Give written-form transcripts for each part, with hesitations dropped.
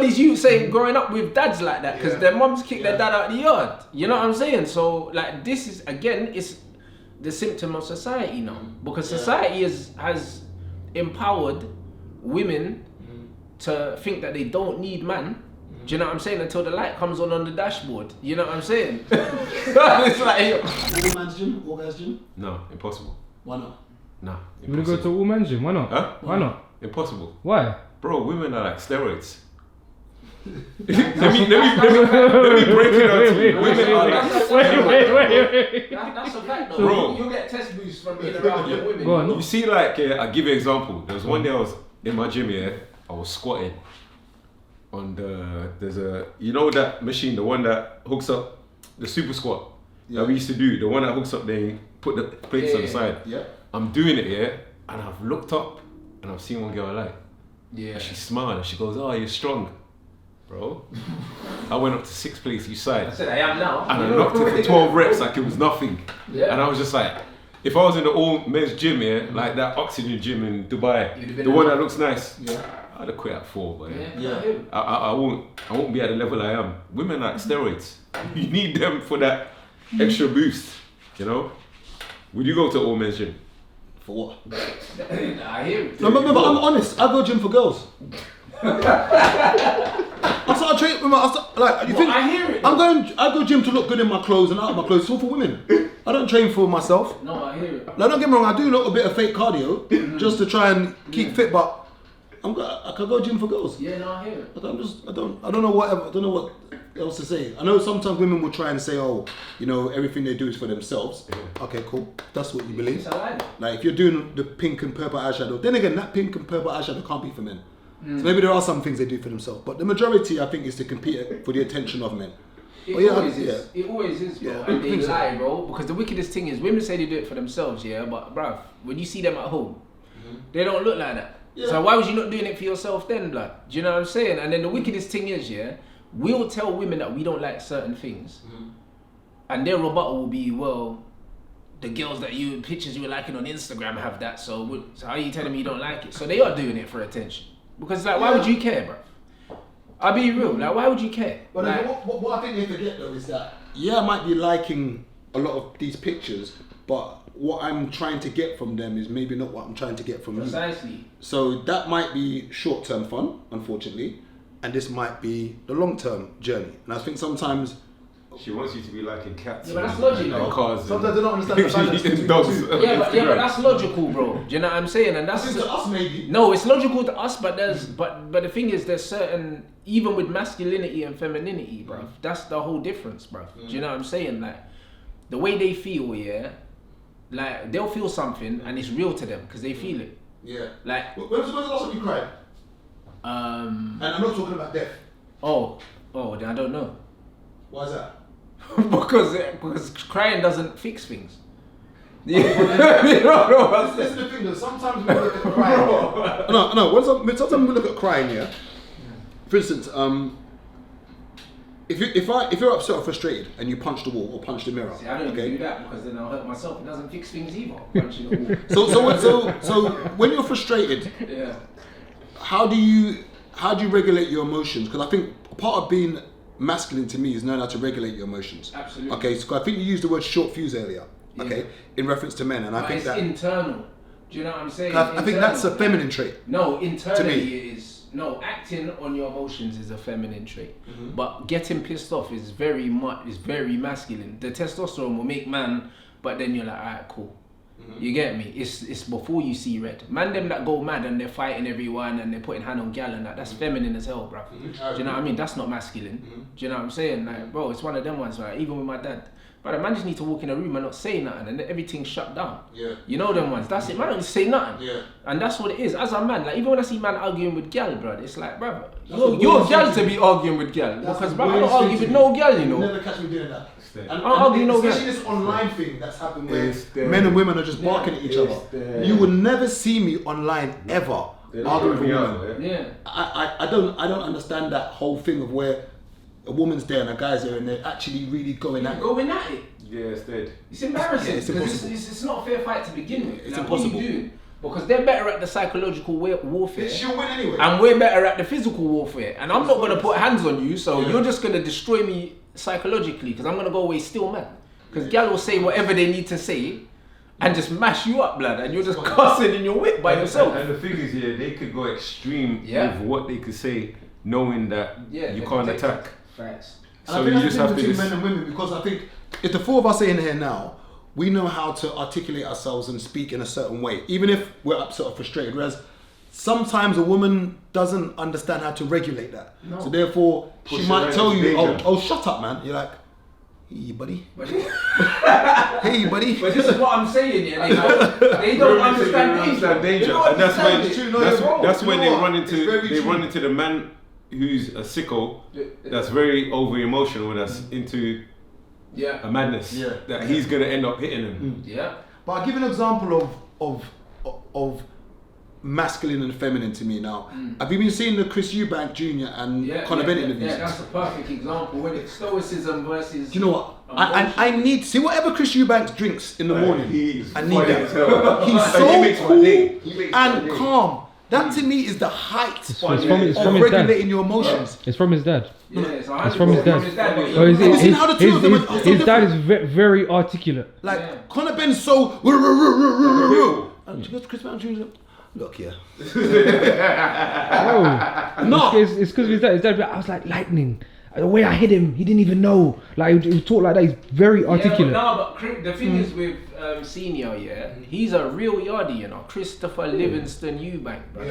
these youths ain't growing up with dads like that because their mums kick their dad out of the yard. You know what I'm saying? So like this is again, it's the symptom of society now because society has empowered women to think that they don't need man. Do you know what I'm saying? Until the light comes on the dashboard. You know what I'm saying? It's like all man's gym, all guys gym. No, impossible. Why not? No, You wanna go to all men's gym? Why not? Huh? Why not? Impossible. Why? Bro, women are like steroids. let me break it down to you. Women are like Wait. that's a fact though. Bro. You get test boosts from being around young women. Go on. You see, like, I'll give you an example. There was one day I was in my gym, I was squatting on there's a, you know that machine, the one that hooks up the super squat that we used to do, the one that hooks up, they put the plates on the side. Yeah. I'm doing it, and I've looked up and I've seen one girl I like. Yeah. And she smiled and she goes, "Oh, you're strong." Bro, I went up to 6 plates each side. I said I am now. And I knocked it for 12 reps like it was nothing. Yeah. And I was just like, if I was in the old men's gym like that Oxygen gym in Dubai, the one that looks nice, I'd have quit at 4, but I won't be at the level I am. Women are like steroids. You need them for that extra boost, you know? Would you go to all men's gym? For what? I hear it. No, but I'm honest. I go gym for girls. I started training with you think I hear it. I go gym to look good in my clothes and out of my clothes. It's all for women. I don't train for myself. No, I hear it. Now don't get me wrong, I do a little bit of fake cardio just to try and keep fit, but I can go gym for girls. Yeah, no, I hear it. I don't know what else to say. I know sometimes women will try and say, oh, you know, everything they do is for themselves. Okay, cool. That's what you believe. Like if you're doing the pink and purple eyeshadow, then again, that pink and purple eyeshadow can't be for men. So maybe there are some things they do for themselves, but the majority, I think, is to compete for the attention of men. It always is, bro. Yeah, And they so. lie, bro. Because the wickedest thing is, women say they do it for themselves, but bruv, when you see them at home, they don't look like that. Yeah. So why was you not doing it for yourself then, blood? Do you know what I'm saying? And then the wickedest thing is, we'll tell women that we don't like certain things, and their rebuttal will be, well, the girls pictures you were liking on Instagram have that, so how are you telling me you don't like it? So they are doing it for attention. Because like, why would you care, bro? I'll be real, like, why would you care? But like, what I think they forget though is that, I might be liking a lot of these pictures, but what I'm trying to get from them is maybe not what I'm trying to get from precisely. you. So that might be short-term fun, unfortunately, and this might be the long-term journey. And I think sometimes She wants you to be liking cats. Yeah, but that's logical. And cars. sometimes they don't understand the balance between dogs. the two. but that's logical, bro. Do you know what I'm saying? And I that's think to us maybe. no, it's logical to us, but but the thing is, there's certain, even with masculinity and femininity, bro. That's the whole difference, bro. Do you know what I'm saying? Like the way they feel, like they'll feel something and it's real to them because they feel it. Yeah. Like When was the last time you cried? And I'm not talking about death. then I don't know. Why is that? because crying doesn't fix things. You don't know what's This is the thing though, sometimes we look at crying. Sometimes we look at crying, For instance, if you're upset or frustrated and you punch the wall or punch the mirror, See, I don't even do that because then I'll hurt myself. It doesn't fix things either. Punching the wall. So when you're frustrated, how do you regulate your emotions? Because I think part of being masculine to me is knowing how to regulate your emotions. Absolutely. Okay, so I think you used the word short fuse earlier. Okay, in reference to men, and I think it's that internal. Do you know what I'm saying? I think that's a feminine trait. No, internally to me. it is. No, acting on your emotions is a feminine trait, Mm-hmm. but getting pissed off is very masculine. The testosterone will make man, but then you're like, alright, cool. Mm-hmm. You get me? It's before you see red. Man, them that go mad and they're fighting everyone and they're putting hand on gal and that's feminine as hell, bro. Do you know what I mean? That's not masculine. Do you know what I'm saying? Like, bro, it's one of them ones, right? Even with my dad. But man just need to walk in a room and not say nothing and then everything's shut down. Yeah. You know them ones. That's it. Man don't say nothing. Yeah. And that's what it is. As a man, like even when I see man arguing with gal, bro, it's like, bro, That's you're the gal worst to thing be arguing with gal. That's Because the bro, I don't worst argue thing with to no do. gal, you You know. never catch me doing that. argue no especially gal. this online thing that's happened where It's there. men and women are just barking at each It's other. there. You will never see me online ever arguing with a woman. Yeah. I don't understand that whole thing of where a woman's there and a guy's there and they're actually really going at it. Going at it. Yeah, it's dead. It's embarrassing. Yeah, it's because impossible. it's not a fair fight to begin with. It's Like, what are you impossible. doing? Because they're better at the psychological warfare. She'll win anyway. And we're better at the physical warfare. And I'm not going to put hands on you, so you're just going to destroy me psychologically because I'm going to go away still mad. Because gal will say whatever they need to say and just mash you up, blood, and you're just cussing in your whip by yourself. And the thing is, they could go extreme with what they could say, knowing that you can't attack. Facts. So you just have to between men and women, because I think if the four of us are in here now, we know how to articulate ourselves and speak in a certain way, even if we're upset or frustrated. Whereas sometimes a woman doesn't understand how to regulate that. No. So therefore, she might tell you, oh, shut up, man. You're like, hey, buddy. Hey, buddy. But this is what I'm saying, yeah. They don't understand danger. And that's when they run into the man who's a sicko, that's very over emotional, that's into a madness, that he's gonna end up hitting him. But I'll give an example of masculine and feminine to me now. Have you been seeing the Chris Eubank Jr. and Conor Bennett interviews? Yeah, that's a perfect example when it's stoicism versus. Do you know what? I need to see whatever Chris Eubank drinks in the morning. I need that. He's so cool and calm. That to me is the height of regulating your emotions. It's from his dad. Yeah, it's from his dad. His dad is very articulate. Like Conor Benn's so. And Chris Eubank Jr. Look here. No, it's because of his dad. His dad, I was like lightning. The way I hit him, he didn't even know. Like he talk like that. He's very articulate. But the thing is with Senior, he's a real yardie, you know. Christopher Livingston Eubank, bro.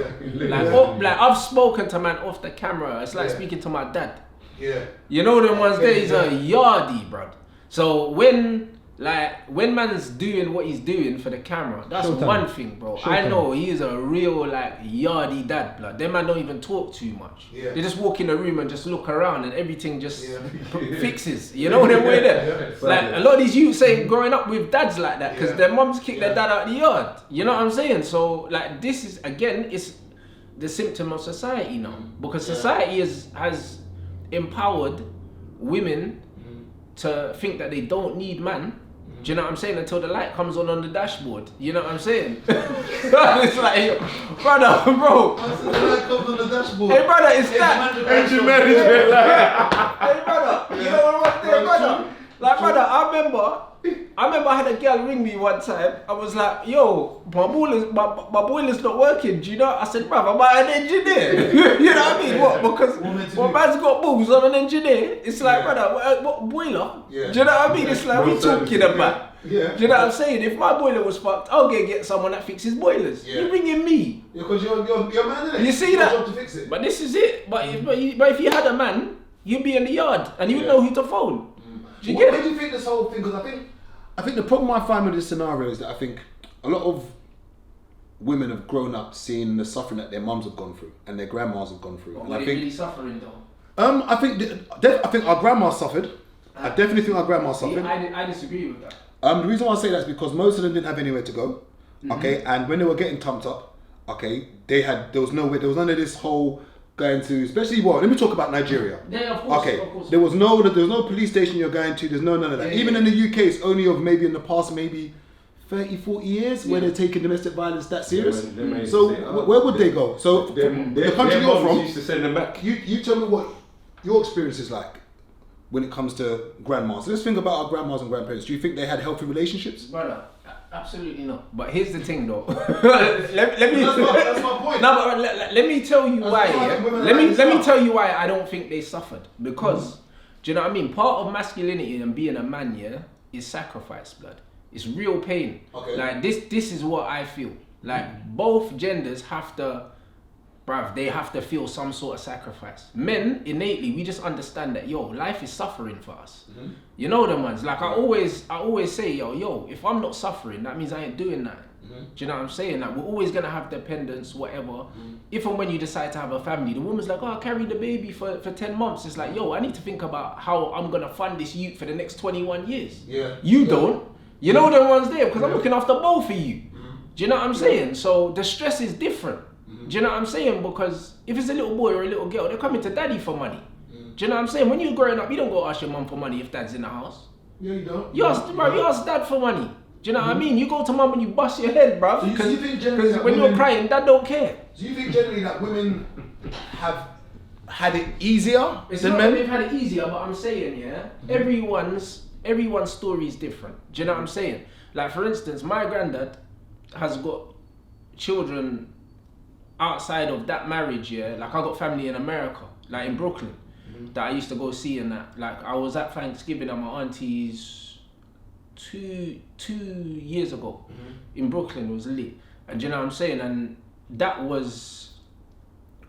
Like I've spoken to man off the camera. It's like speaking to my dad. Yeah. You know them ones there. He's a yardie, bro. So when man's doing what he's doing for the camera, that's one thing, bro. I know he is a real yardie dad, blood. Them man don't even talk too much. They just walk in the room and just look around and everything just fixes. You know them way there. A lot of these youths say growing up with dads like that because their mums kick their dad out of the yard. You know what I'm saying? So this is again, it's the symptom of society now because society has empowered women to think that they don't need man. Do you know what I'm saying? Until the light comes on the dashboard. You know what I'm saying? It's like, brother, bro. The light comes on the dashboard. Hey, brother, it's that. Engine management. Hey, brother. You know what I'm saying, brother? Like, brother, I remember I had a girl ring me one time. I was like, yo, my boiler's not working. Do you know? I said, bruv, I'm an engineer. You know what I mean? What? Because my man's got balls, I'm an engineer. It's like, brother, what boiler? Do you know what I mean? It's like, what are we talking about? Do you know what I'm saying? If my boiler was fucked, I'll get someone that fixes boilers. You're ringing me. Because you're a man, innit? You see that? Your job to fix it. But this is it. But if you had a man, you'd be in the yard and you would know who to phone. Do you get it? What do you think this whole thing? Because I think the problem I find with this scenario is that I think a lot of women have grown up seeing the suffering that their mums have gone through and their grandmas have gone through. But and I think really suffering though. I think our grandma suffered. I definitely think our grandma suffered. I disagree with that. The reason why I say that is because most of them didn't have anywhere to go. Okay, and when they were getting tumped up, okay, there was none of this whole going to, especially let me talk about Nigeria. Yeah, of course. Okay, of course. there was no police station you're going to. There's none of that. Even in the UK, it's only of maybe in the past 30, 40 years where they're taking domestic violence that serious. So where would they go? So the country you're from, used to send them back. You tell me what your experience is like when it comes to grandmas. So let's think about our grandmas and grandparents. Do you think they had healthy relationships? Brother, absolutely not. But here's the thing though. let me. That's my point. No, but let me tell you why. Let me tell you why I don't think they suffered. Because do you know what I mean? Part of masculinity and being a man, is sacrifice, blood. It's real pain. Okay. Like this is what I feel. Like both genders have to, bruv, they have to feel some sort of sacrifice. Men, innately, we just understand that, life is suffering for us. You know them ones. Like I always say, yo, if I'm not suffering, that means I ain't doing that. Do you know what I'm saying? Like we're always gonna have dependence, whatever. If and when you decide to have a family, the woman's like, I carried the baby for 10 months. It's like, I need to think about how I'm gonna fund this youth for the next 21 years. You don't. You know them ones there, because I'm looking after both of you. Do you know what I'm saying? So the stress is different. Do you know what I'm saying? Because if it's a little boy or a little girl, they're coming to daddy for money. Do you know what I'm saying? When you're growing up, you don't go ask your mum for money if dad's in the house. Yeah, you don't. You ask dad for money. Do you know what I mean? You go to mum and you bust your head, bruv. So Because you think generally that when women- you're crying, dad don't care. Do you think generally that women have had it easier It's than not that men? they've had it easier, but I'm saying, yeah, everyone's story is different. Do you know what I'm saying? Like, for instance, my granddad has got children outside of that marriage, yeah. Like, I got family in America, like in Brooklyn, that I used to go see and that. Like, I was at Thanksgiving at my auntie's 2 years ago in Brooklyn. It was lit. And do you know what I'm saying? And that was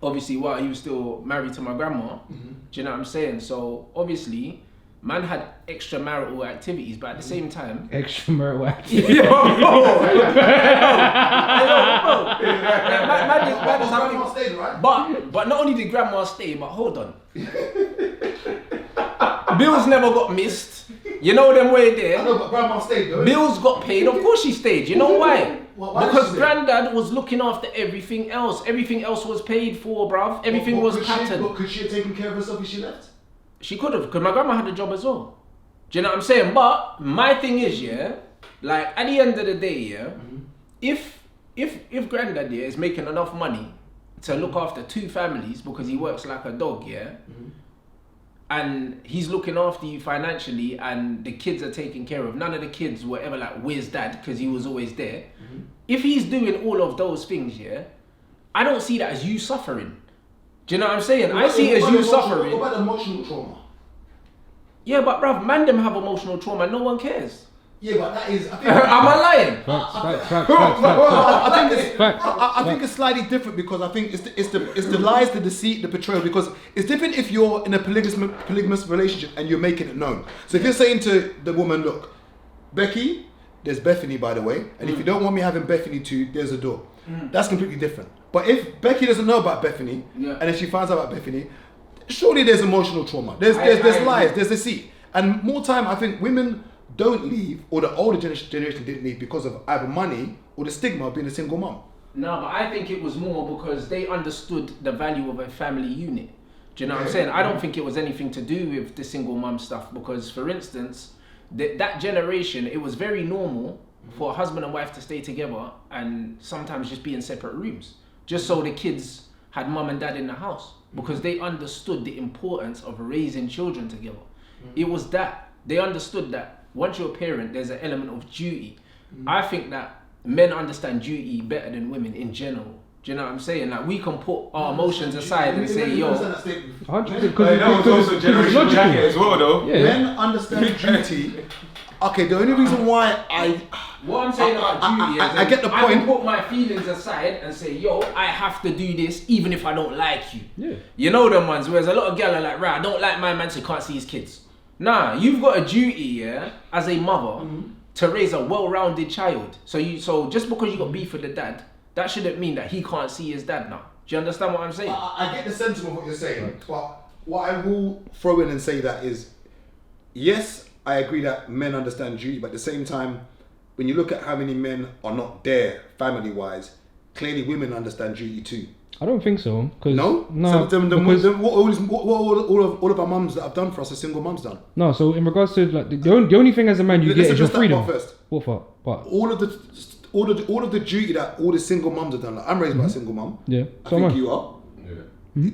obviously while he was still married to my grandma. Do you know what I'm saying? So obviously, man had extramarital activities, but at the same time, Extramarital activity. Grandma stayed, right? But not only did grandma stay, but hold on. Bills never got missed. You know them way I there. know, but grandma stayed though. Bills got paid. Of course she stayed. You know why? Why did Because she stay? granddad was looking after everything else. Everything else was paid for, bruv. Everything was patterned. Could she have taken care of herself if she left? She could have, because my grandma had a job as well. Do you know what I'm saying? But my thing is, yeah, like at the end of the day, yeah, if granddad yeah, is making enough money to look after 2 families because he works like a dog, yeah, and he's looking after you financially and the kids are taken care of. None of the kids were ever like, where's dad? Because he was always there. If he's doing all of those things, yeah, I don't see that as you suffering. Do you know what I'm saying? I see it as you suffering. What about emotional trauma? Yeah, but bruv, man them have emotional trauma, no one cares. Yeah, but that is. I think, Am I lying? I think it's slightly different because I think it's the lies, the deceit, the betrayal. Because it's different if you're in a polygamous relationship and you're making it known. So if you're saying to the woman, look, Becky, there's Bethany by the way, and if you don't want me having Bethany too, there's a door. That's completely different. But if Becky doesn't know about Bethany, and if she finds out about Bethany, surely there's emotional trauma. There's lies, there's deceit, and more time I think women don't leave, or the older generation didn't leave because of either money or the stigma of being a single mom. No, but I think it was more because they understood the value of a family unit. Do you know what I'm saying? I don't think it was anything to do with the single mum stuff because, for instance, that generation, it was very normal for a husband and wife to stay together and sometimes just be in separate rooms, just so the kids had mum and dad in the house because they understood the importance of raising children together. It was that. They understood that once you're a parent, there's an element of duty. I think that men understand duty better than women in general. Do you know what I'm saying? Like, we can put our emotions aside and say, yo. 100%. That was also generational jacket as well, though. Yeah. Men understand duty. Okay, the only reason why What I'm saying about duty is I get the I point. can put my feelings aside and say, yo, I have to do this even if I don't like you. Yeah. You know them ones, whereas a lot of girls are like, right, I don't like my man so he can't see his kids. Nah, you've got a duty, yeah, as a mother, to raise a well-rounded child. So just because you got beef with the dad, that shouldn't mean that he can't see his dad now. Do you understand what I'm saying? I get the sentiment of what you're saying, but what I will throw in and say that is, yes, I agree that men understand duty, but at the same time, when you look at how many men are not there family-wise, clearly women understand duty too. I don't think so. No? No. So because, what all of our mums that have done for us, are single mums done? no, so in regards to like the only thing as a man you get is your freedom. First. What for? What? All of the duty that all the single mums have done. Like, I'm raised by a single mum. Yeah. I So am think I. you are. Yeah.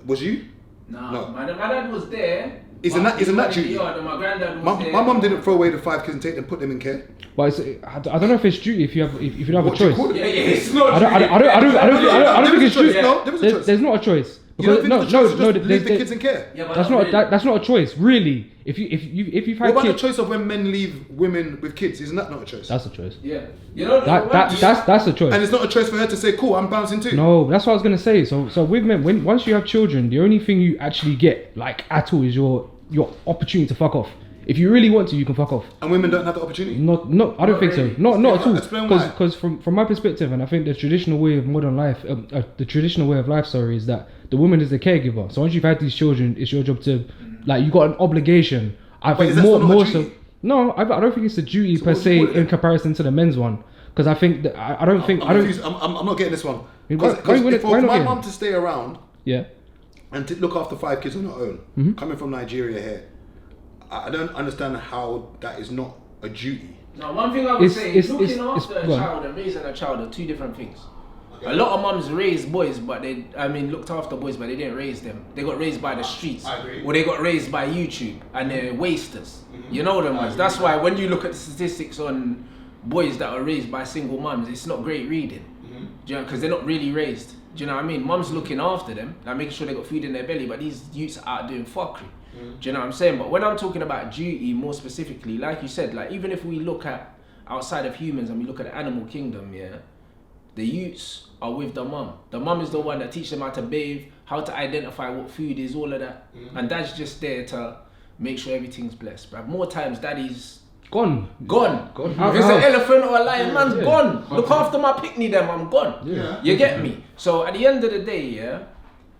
Was you? Nah, No. my dad was there. Isn't that duty? Yeah, my granddad was there. My mum didn't throw away the 5 kids and take them, put them in care. But I don't know if it's duty if you don't have a What do you choice. call it? Yeah, it's not I don't think it's There was a duty. choice. No, there was a choice. There's not a choice. You don't Because think the choice is just leave the there- kids in care? Yeah, but that's not not really. that's not a choice, really. If you've What had about the kids, choice of when men leave women with kids? Isn't that not a choice? that's a choice. Yeah. You know That's a choice. And it's not a choice for her to say, cool, I'm bouncing too. No, that's what I was gonna say. So with men, once you have children, the only thing you actually get, like at all, is your opportunity to fuck off. If you really want to, you can fuck off. And women don't have the opportunity. No, I don't think really. so. Not at all. Explain why. Because from my perspective, and I think the traditional way of modern life, the traditional way of life, sorry, is that the woman is the caregiver. So once you've had these children, it's your job to, like, you got an obligation. I think is that still not a more duty? so. No, I don't think it's a duty per what do you se call it? in comparison to the men's one. Because I think that I don't think I'm I don't. confused. I'm not getting this one. Why- Because why not for my getting mum it? to stay around Yeah. and to look after 5 kids on her own, coming from Nigeria here, I don't understand how that is not a duty. Now, one thing I would say is looking after a go on. child and raising a child are two different things. A lot of mums raised boys, but looked after boys, but they didn't raise them. They got raised by the streets, I agree. or they got raised by YouTube, and they're wasters. You know them ones. That's why when you look at the statistics on boys that are raised by single mums, it's not great reading. Do you know? Because they're not really raised. Do you know what I mean? Mum's looking after them, like making sure they got food in their belly, but these youths are out doing fuckery. Do you know what I'm saying? But when I'm talking about duty more specifically, like you said, like even if we look at outside of humans and we look at the animal kingdom, yeah, the youths are with the mum. The mum is the one that teaches them how to bathe, how to identify what food is, all of that. And dad's just there to make sure everything's blessed. But more times daddy's Gone. If it's an elephant or a lion, man's gone. Look after my picnic them, I'm gone. Yeah. You get me? So at the end of the day, yeah,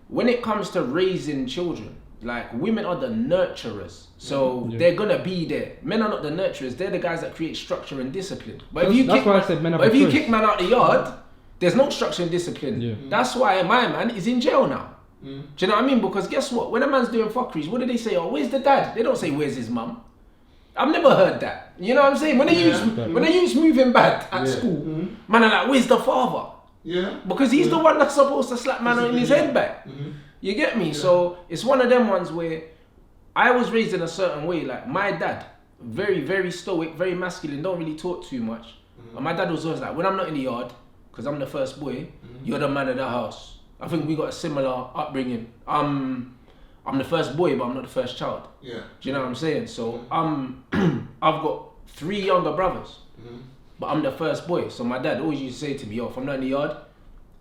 when it comes to raising children, like women are the nurturers. So they're gonna be there. Men are not the nurturers, they're the guys that create structure and discipline. But if you kick man out the yard, there's no structure and discipline. Yeah. That's why my man is in jail now. Do you know what I mean? Because guess what? When a man's doing fuckeries, what do they say? Oh, where's the dad? They don't say where's his mum. I've never heard that. You know what I'm saying? When they use moving bad at school, man are like, where's the father? Yeah. Because he's the one that's supposed to slap man on his head back. You get me? So it's one of them ones where I was raised in a certain way. Like my dad, very, very stoic, very masculine, don't really talk too much. And my dad was always like, when I'm not in the yard, because I'm the first boy, you're the man of the house. I think we got a similar upbringing. I'm the first boy, but I'm not the first child. Yeah. Do you know what I'm saying? So I've got 3 younger brothers, but I'm the first boy. So my dad always used to say to me, yo, if I'm not in the yard,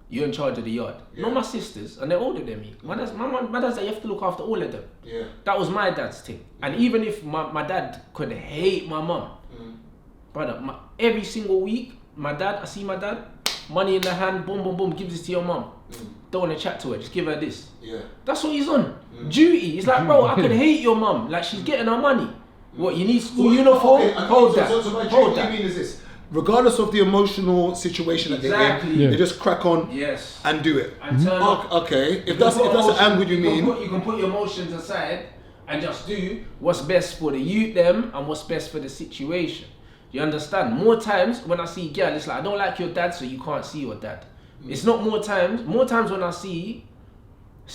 you're in charge of the yard. Not my sisters, and they're older than me. My dad's like, you have to look after all of them. Yeah. That was my dad's thing. And even if my dad could hate my mum, brother, every single week, I see my dad, money in the hand, boom, boom, boom, gives this to your mum. Don't want to chat to her, just give her this. Yeah. That's what he's on. Duty. He's like, bro, I could hate your mum. Like, she's getting her money. What, you need school uniform? Hold that. So by duty, you mean is this? Regardless of the emotional situation that they're in, they just crack on and do it. And turn up. Okay, if that's the angle you mean. You can put your emotions aside and just do what's best for the youth them and what's best for the situation. You understand? More times when I see girl, it's like, I don't like your dad, so you can't see your dad. It's not more times when I see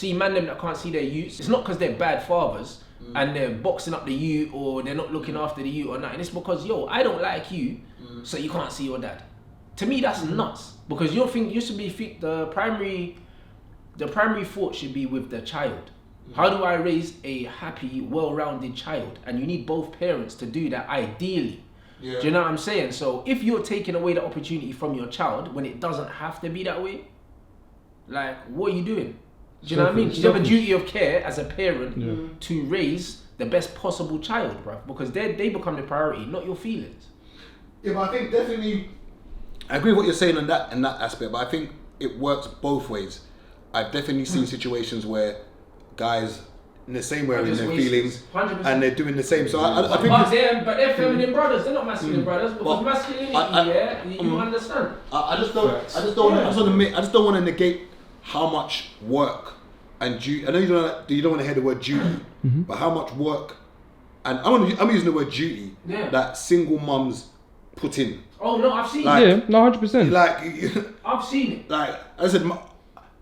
man them that can't see their youths, it's not because they're bad fathers and they're boxing up the youth or they're not looking after the youth or nothing. It's because, yo, I don't like you, so you can't see your dad. To me, that's nuts. Because the primary thought should be with the child. How do I raise a happy, well-rounded child? And you need both parents to do that ideally. Yeah. Do you know what I'm saying? So if you're taking away the opportunity from your child when it doesn't have to be that way, like, what are you doing? Do you know what I mean? You have a duty of care as a parent to raise the best possible child, bruv, because they become the priority, not your feelings. Yeah, but I think definitely, I agree with what you're saying in that aspect, but I think it works both ways. I've definitely seen situations where guys in the same way in their feelings 100%. And they're doing the same. So I think but they're feminine brothers. They're not masculine brothers because masculinity, you understand. I just don't want to negate how much work and duty. I know you don't want to hear the word duty, but how much work and I'm using the word duty that single mums put in. Oh no, I've seen it. 100%. Like I've seen it. Like I said,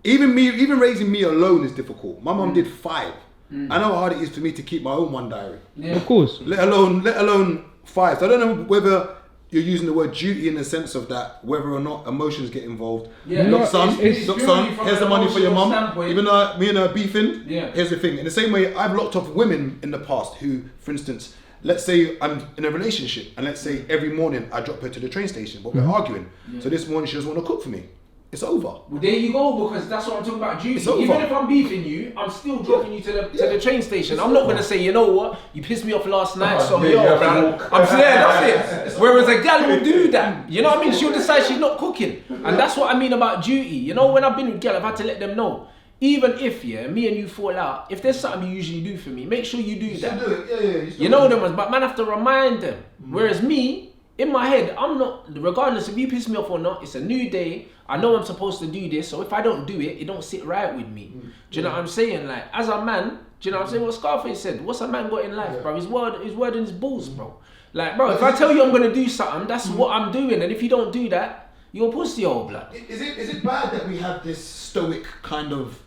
even raising me alone is difficult. My mum did 5. I know how hard it is for me to keep my own 1 diary. Yeah. Of course. Let alone 5. So I don't know whether you're using the word duty in the sense of that, whether or not emotions get involved. Yeah. Look, son, here's the money for your mum. Even though me and her beefing, here's the thing. In the same way, I've locked off women in the past who, for instance, let's say I'm in a relationship and let's say every morning I drop her to the train station, but we're arguing. So this morning she doesn't want to cook for me. It's over. Well, there you go, because that's what I'm talking about duty. Even if I'm beefing you, I'm still dropping you to the train station. I'm not going to say, you know what, you pissed me off last night, so I'm saying that's it. Whereas a gal will do that. You know what I mean? She'll decide she's not cooking. And that's what I mean about duty. You know, when I've been with gal, I've had to let them know. Even if, me and you fall out, if there's something you usually do for me, make sure you do that. Do it. You know them ones, but man, I have to remind them. Whereas me, in my head, I'm not, regardless if you piss me off or not, it's a new day. I know I'm supposed to do this, so if I don't do it, it don't sit right with me. Do you know what I'm saying? Like, as a man, Do you know what I'm saying? What Scarface said, what's a man got in life, bro? His word and his balls, bro. Like, bro, if I tell you I'm gonna do something, that's what I'm doing. And if you don't do that, you're a pussy, old blood. Is it bad that we have this stoic kind of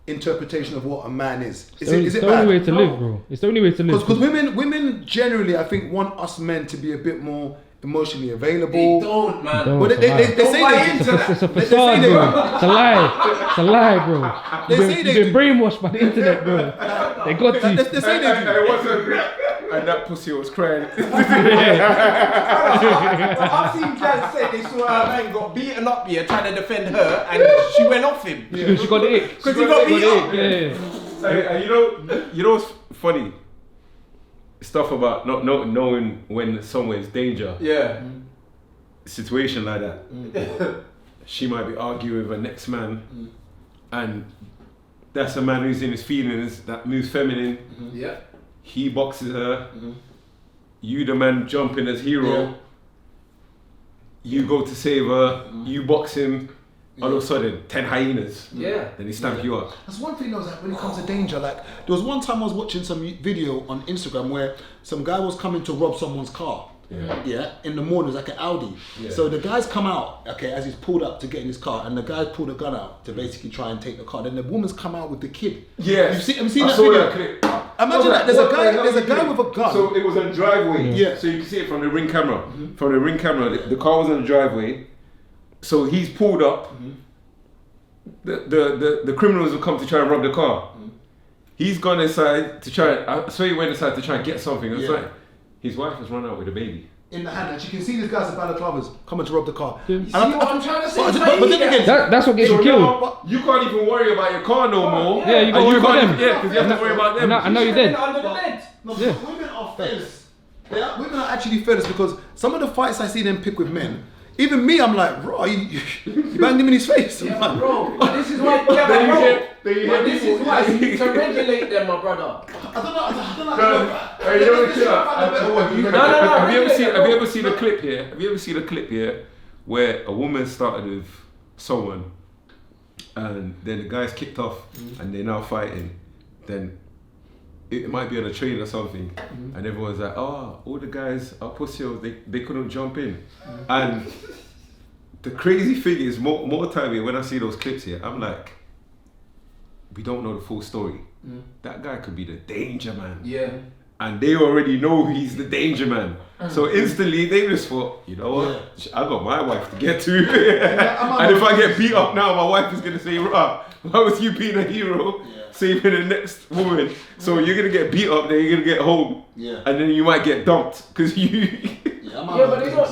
interpretation of what a man is? Is it the bad? only way to live, bro. It's the only way to live. Because women generally, I think, want us men to be a bit more emotionally available. They don't, man. Don't. But they say they into do. that. It's a They say facade, they bro. do. It's a lie. It's a lie, bro. They say You've they been do. brainwashed by the internet, bro. They got They you. say they do. It wasn't. And that pussy was crying. I've seen guys say they saw her man got beaten up here trying to defend her and she went off him. She got the ick. Because he got beat up. Yeah. And you know what's funny? Stuff about not knowing when somewhere's danger. Yeah. Situation like that. She might be arguing with her next man, and that's a man who's in his feelings, that moves feminine. Yeah. He boxes her. You, the man, jump in as hero. Yeah. You go to save her. You box him. All of a sudden, 10 hyenas. Yeah. Then he stamp you up. That's one thing though, like when it comes to danger, like there was one time I was watching some video on Instagram where some guy was coming to rob someone's car. Yeah, in the morning, it was like an Audi. Yeah. So the guy's come out, okay, as he's pulled up to get in his car, and the guy pulled a gun out to basically try and take the car. Then the woman's come out with the kid. Yeah. Have you seen I that saw video? that clip. Imagine that. There's a guy with a gun. So it was on the driveway. Yeah. So you can see it from the ring camera. From the ring camera, the car was on the driveway. So he's pulled up. The criminals will come to try and rob the car. He's gone inside to try. I swear he went inside to try and get something. It's like his wife has run out with a baby. In the hand, and you can see these guys at balaclavas coming to rob the car. Yeah. And See what I'm trying to say? but then again, That's what gets So you killed. now, you can't even worry about your car no more. Yeah, you got to And worry about can't- them. Yeah, because you have to worry about them. I know you're dead. Under the bed. no, Yeah. women are fearless. Women are actually fearless because some of the fights I see them pick with men, even me, I'm like, bro, you banged him in his face. Yeah, I'm but like, bro, but this is why. Yeah, Then you but hear- then you bro, hear but this people- is why you need to regulate them, my brother. I don't know. Hey, you know what, Have you ever seen a clip here? Have you ever seen a clip here where a woman started with someone and then the guy's kicked off and they're now fighting? Then it might be on a train or something, and everyone's like, "Oh, all the guys are pussies. They couldn't jump in." And the crazy thing is, more time here when I see those clips here, I'm like, we don't know the full story. That guy could be the danger man. Yeah. And they already know he's the danger man. So instantly they just thought, you know what? I got my wife to get to. And if I get beat up now, my wife is gonna say, "Rah, why was you being a hero, saving the next woman? So you're gonna get beat up, then you're gonna get home, and then you might get dumped because you." Yeah, but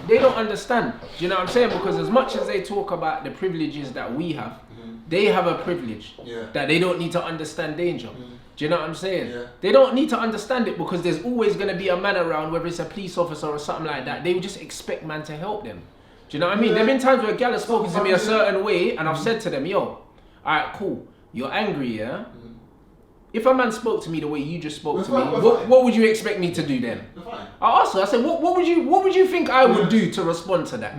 they don't understand. Do you know what I'm saying? Because as much as they talk about the privileges that we have, they have a privilege that they don't need to understand danger. Do you know what I'm saying? Yeah. They don't need to understand it because there's always going to be a man around, whether it's a police officer or something like that. They would just expect man to help them. Do you know what I mean? There've been times where a gal has spoken to me a certain way and I've said to them, yo, alright, cool, you're angry, yeah? If a man spoke to me the way you just spoke to me, what would you expect me to do then? I asked her, I said, what would you think I would do to respond to that?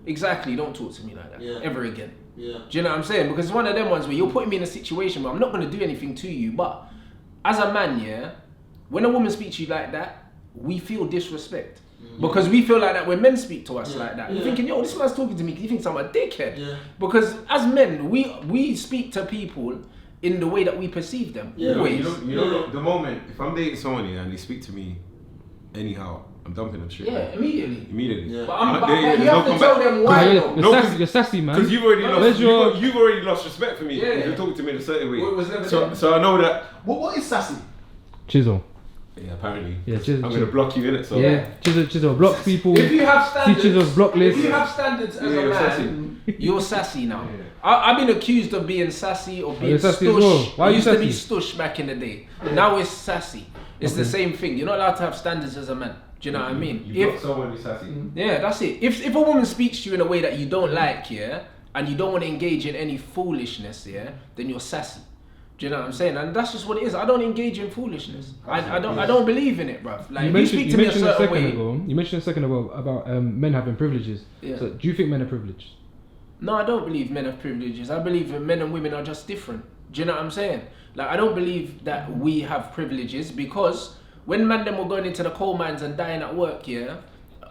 Exactly, don't talk to me like that ever again. Yeah. Do you know what I'm saying? Because it's one of them ones where you're putting me in a situation where I'm not going to do anything to you, but as a man, when a woman speaks to you like that, we feel disrespect. Because we feel like that when men speak to us like that. You're thinking, yo, this man's talking to me because he thinks I'm a dickhead. Yeah. Because as men, we speak to people in the way that we perceive them. Always. You know, the moment, if I'm dating someone here and they speak to me anyhow, I'm dumping them straight. Yeah, immediately. Immediately. Yeah. But you have to tell them why though. You're sassy, man. Because you've already Where's lost. your- You've already lost respect for me. Yeah. If you're talking to me in a certain way. Well, it was never there. So I know that. What is sassy? Chisel. Yeah, apparently. Yeah, chisel. I'm gonna block you in it. So. Yeah, Chisel blocks people. If you have standards, Chisel's block list. if you have standards as a you're man, you're sassy now. I've been accused of being sassy or being you're sassy as well. stush. Why are I you used to be sassy? stush back in the day. Now it's sassy. It's the same thing. You're not allowed to have standards as a man. Do you know what I mean? You got someone who's sassy. Yeah, that's it. If a woman speaks to you in a way that you don't like, and you don't want to engage in any foolishness, then you're sassy. Do you know what I'm saying? And that's just what it is. I don't engage in foolishness. I don't believe in it, bruv. Like, if you speak to me a certain way. You mentioned a second ago about men having privileges. Yeah. So do you think men are privileged? No, I don't believe men have privileges. I believe that men and women are just different. Do you know what I'm saying? Like, I don't believe that we have privileges, because when man them were going into the coal mines and dying at work, yeah,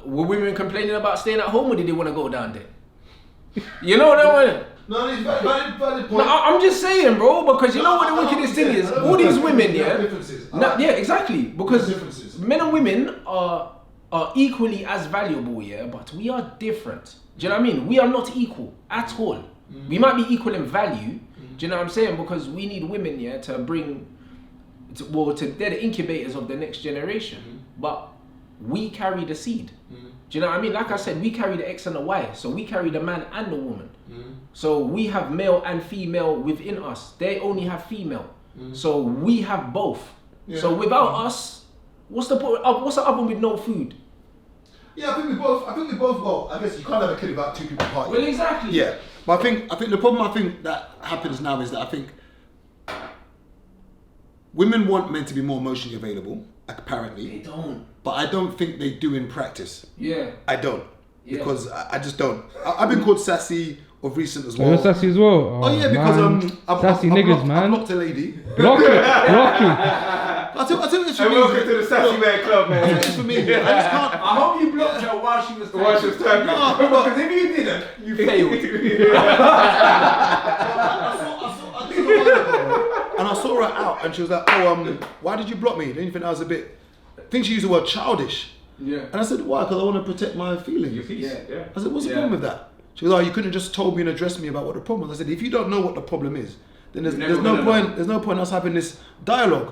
were women complaining about staying at home, or did they want to go down there? You know what I mean? No, it's valid point. No, I'm just saying, bro, because you know what the wickedest thing is? All these women, yeah? Yeah, exactly. Because men and women are equally as valuable, yeah, but we are different. Do you know what I mean? We are not equal at all. We might be equal in value, do you know what I'm saying? Because we need women, yeah, to bring, they're the incubators of the next generation, but we carry the seed. Do you know what I mean? Like I said, we carry the X and the Y, so we carry the man and the woman. So we have male and female within us. They only have female. So we have both. Yeah. So without us, what's the oven with no food? Yeah, I think we both. Well, I guess you can't have a kid without two people partying. Well, exactly. Yeah, but I think the problem that happens now is that I think women want men to be more emotionally available. Apparently, they don't. But I don't think they do in practice. Yeah. I don't. Yeah. Because I just don't. I've been called sassy of recent as well. You're sassy as well? Oh yeah, because sassy niggas, man. I blocked a lady. Rocky. I tell you this for me. Welcome to the Sassy Man Club, man. I tell you this for me. I just can't. I hope you blocked her while she was typing. No, because if you didn't, you failed. And I saw her out, and she was like, "Oh, why did you block me?" Didn't you think I was a bit? I think she used the word childish. Yeah. And I said, "Why? Because I want to protect my feelings." Your peace. Yeah. I said, "What's the problem with that?" She was like, "Oh, you couldn't have just told me and addressed me about what the problem was." I said, "If you don't know what the problem is, then there's no point. There's no point us having this dialogue."